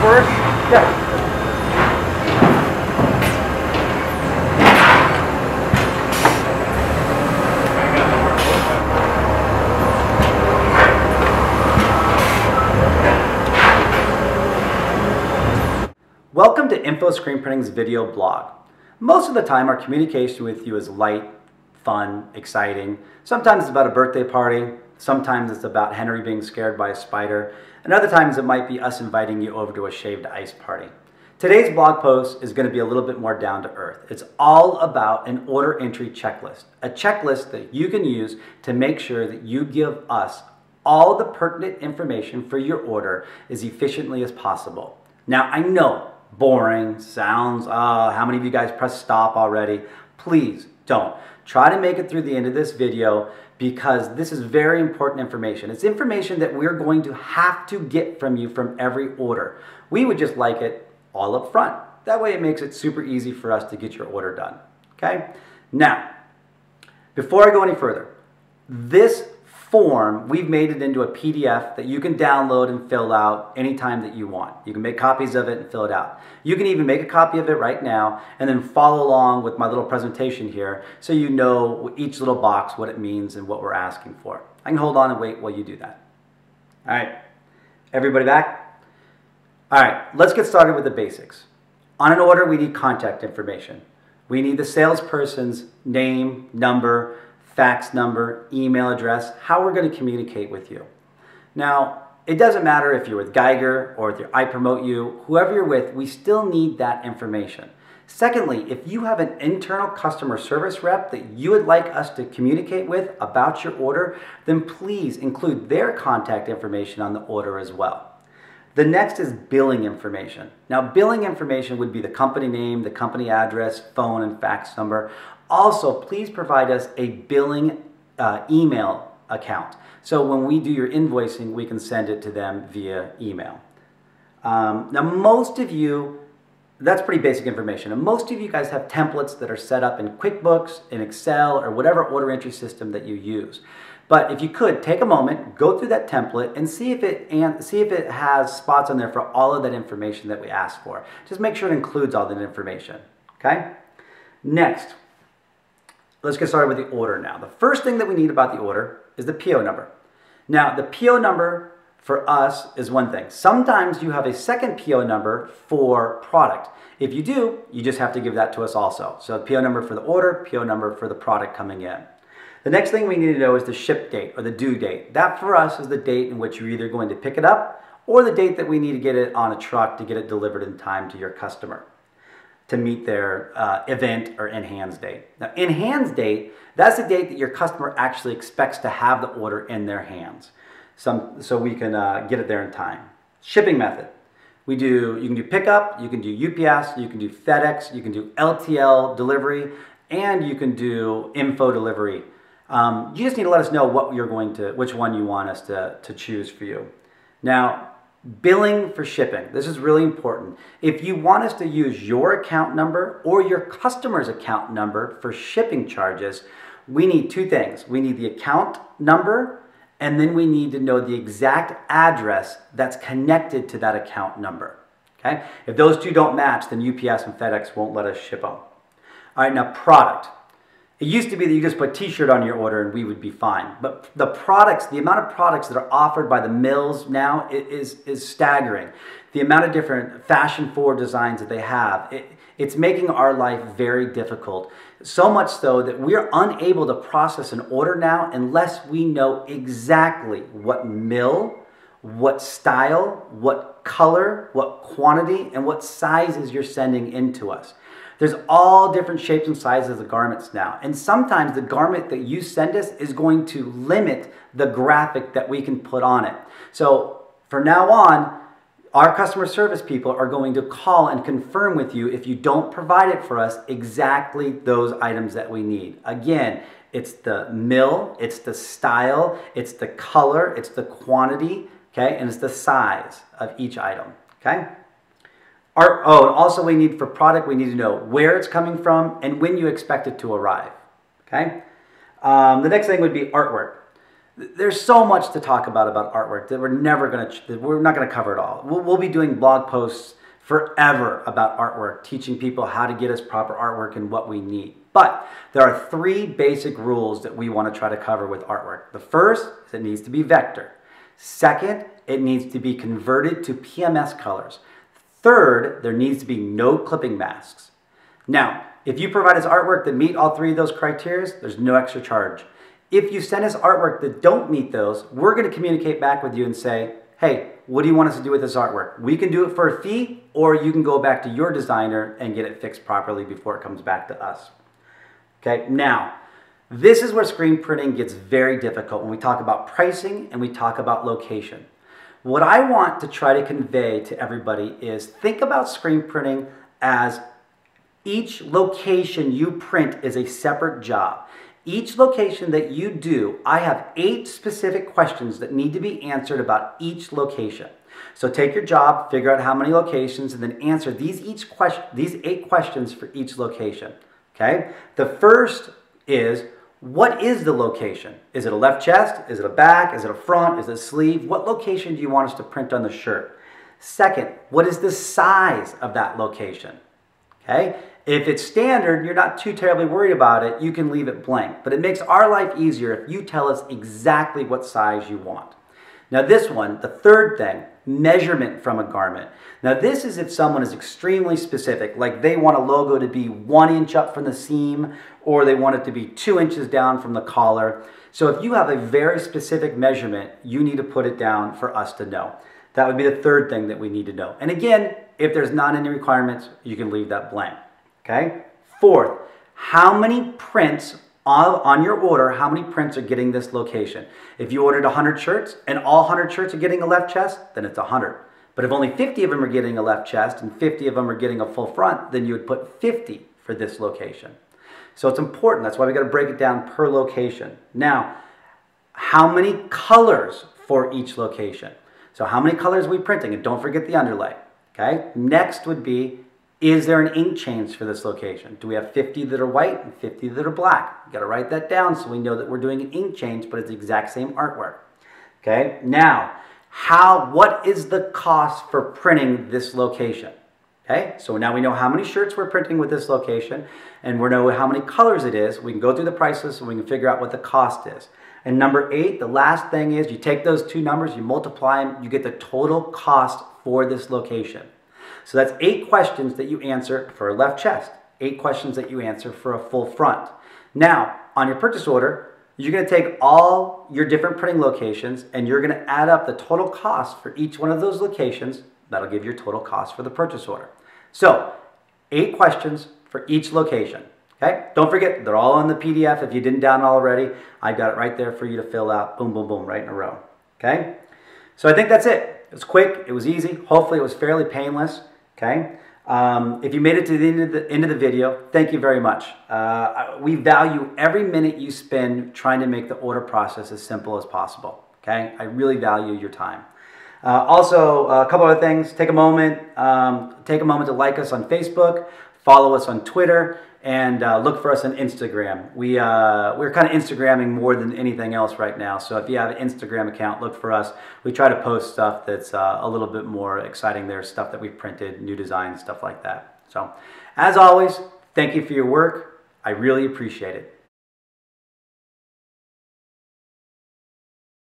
for us? Yeah. Welcome to Info Screen Printing's video blog. Most of the time our communication with you is light, fun, exciting. Sometimes it's about a birthday party, sometimes it's about Henry being scared by a spider, and other times it might be us inviting you over to a shaved ice party. Today's blog post is going to be a little bit more down to earth. It's all about an order entry checklist, a checklist that you can use to make sure that you give us all the pertinent information for your order as efficiently as possible. Now I know, boring, sounds, how many of you guys press stop already? Please don't. Try to make it through the end of this video because this is very important information. It's information that we're going to have to get from you from every order. We would just like it all up front. That way it makes it super easy for us to get your order done. Okay? Now, before I go any further, this form, we've made it into a PDF that you can download and fill out anytime that you want. You can make copies of it and fill it out. You can even make a copy of it right now and then follow along with my little presentation here so you know each little box, what it means and what we're asking for. I can hold on and wait while you do that. All right, everybody back? All right, let's get started with the basics. On an order, we need contact information. We need the salesperson's name, number, fax number, email address, how we're going to communicate with you. Now, it doesn't matter if you're with Geiger or if I Promote You, whoever you're with, we still need that information. Secondly, if you have an internal customer service rep that you would like us to communicate with about your order, then please include their contact information on the order as well. The next is billing information. Now, billing information would be the company name, the company address, phone, and fax number. Also, please provide us a billing email account. So when we do your invoicing, we can send it to them via email. Now, most of you, that's pretty basic information. And most of you guys have templates that are set up in QuickBooks, in Excel, or whatever order entry system that you use. But if you could, take a moment, go through that template and see if it has spots on there for all of that information that we asked for. Just make sure it includes all that information, okay? Next, let's get started with the order now. The first thing that we need about the order is the PO number. Now, the PO number for us is one thing. Sometimes you have a second PO number for product. If you do, you just have to give that to us also. So PO number for the order, PO number for the product coming in. The next thing we need to know is the ship date or the due date. That for us is the date in which you're either going to pick it up or the date that we need to get it on a truck to get it delivered in time to your customer to meet their event or in-hands date. Now, in-hands date, that's the date that your customer actually expects to have the order in their hands, so we can get it there in time. Shipping method. You can do pickup, you can do UPS, you can do FedEx, you can do LTL delivery, and you can do info delivery. You just need to let us know which one you want us to choose for you. Now, billing for shipping. This is really important. If you want us to use your account number or your customer's account number for shipping charges, we need two things. We need the account number, and then we need to know the exact address that's connected to that account number. Okay? If those two don't match, then UPS and FedEx won't let us ship them. All right, now product. It used to be that you just put t-shirt on your order and we would be fine. But the amount of products that are offered by the mills now is staggering. The amount of different fashion-forward designs that they have, it's making our life very difficult. So much so that we're unable to process an order now unless we know exactly what mill, what style, what color, what quantity, and what sizes you're sending into us. There's all different shapes and sizes of garments now. And sometimes the garment that you send us is going to limit the graphic that we can put on it. So from now on, our customer service people are going to call and confirm with you if you don't provide it for us exactly those items that we need. Again, it's the mill, it's the style, it's the color, it's the quantity, okay, and it's the size of each item, okay? And also we need for product, we need to know where it's coming from and when you expect it to arrive, okay? The next thing would be artwork. There's so much to talk about artwork that we're not gonna cover it all. We'll be doing blog posts forever about artwork, teaching people how to get us proper artwork and what we need. But there are 3 basic rules that we want to try to cover with artwork. The first is it needs to be vector. Second, it needs to be converted to PMS colors. Third, there needs to be no clipping masks. Now, if you provide us artwork that meet all 3 of those criteria, there's no extra charge. If you send us artwork that don't meet those, we're going to communicate back with you and say, hey, what do you want us to do with this artwork? We can do it for a fee, or you can go back to your designer and get it fixed properly before it comes back to us. Okay, now, this is where screen printing gets very difficult when we talk about pricing and we talk about location. What I want to try to convey to everybody is think about screen printing as each location you print is a separate job. Each location that you do, I have 8 specific questions that need to be answered about each location. So take your job, figure out how many locations, and then answer these 8 questions for each location. Okay? The first is, what is the location? Is it a left chest? Is it a back? Is it a front? Is it a sleeve? What location do you want us to print on the shirt? Second, what is the size of that location? Okay? If it's standard, you're not too terribly worried about it, you can leave it blank. But it makes our life easier if you tell us exactly what size you want. Now this one, the third thing, measurement from a garment. Now this is if someone is extremely specific, like they want a logo to be 1 inch up from the seam, or they want it to be 2 inches down from the collar. So if you have a very specific measurement, you need to put it down for us to know. That would be the third thing that we need to know. And again, if there's not any requirements, you can leave that blank. Okay? Fourth, how many prints on your order, how many prints are getting this location? If you ordered 100 shirts and all 100 shirts are getting a left chest, then it's 100. But if only 50 of them are getting a left chest and 50 of them are getting a full front, then you would put 50 for this location. So it's important. That's why we got to break it down per location. Now, how many colors for each location? So how many colors are we printing? And don't forget the underlay. Okay? Next would be, is there an ink change for this location? Do we have 50 that are white and 50 that are black? You got to write that down so we know that we're doing an ink change, but it's the exact same artwork. Okay? Now, what is the cost for printing this location? Okay? So now we know how many shirts we're printing with this location, and we know how many colors it is. We can go through the prices and we can figure out what the cost is. And number 8, the last thing is you take those 2 numbers, you multiply them, you get the total cost for this location. So that's 8 questions that you answer for a left chest, 8 questions that you answer for a full front. Now, on your purchase order, you're going to take all your different printing locations and you're going to add up the total cost for each one of those locations. That'll give your total cost for the purchase order. So, 8 questions for each location. Okay? Don't forget, they're all on the PDF. If you didn't download already, I've got it right there for you to fill out. Boom, boom, boom, right in a row. Okay? So I think that's it. It was quick. It was easy. Hopefully it was fairly painless. Okay? If you made it to the end of the video, thank you very much. We value every minute you spend trying to make the order process as simple as possible. Okay? I really value your time. Also, a couple other things. Take a moment to like us on Facebook, follow us on Twitter, and look for us on Instagram. We're kind of Instagramming more than anything else right now. So if you have an Instagram account, look for us. We try to post stuff that's a little bit more exciting there, stuff that we've printed, new designs, stuff like that. So as always, thank you for your work. I really appreciate it.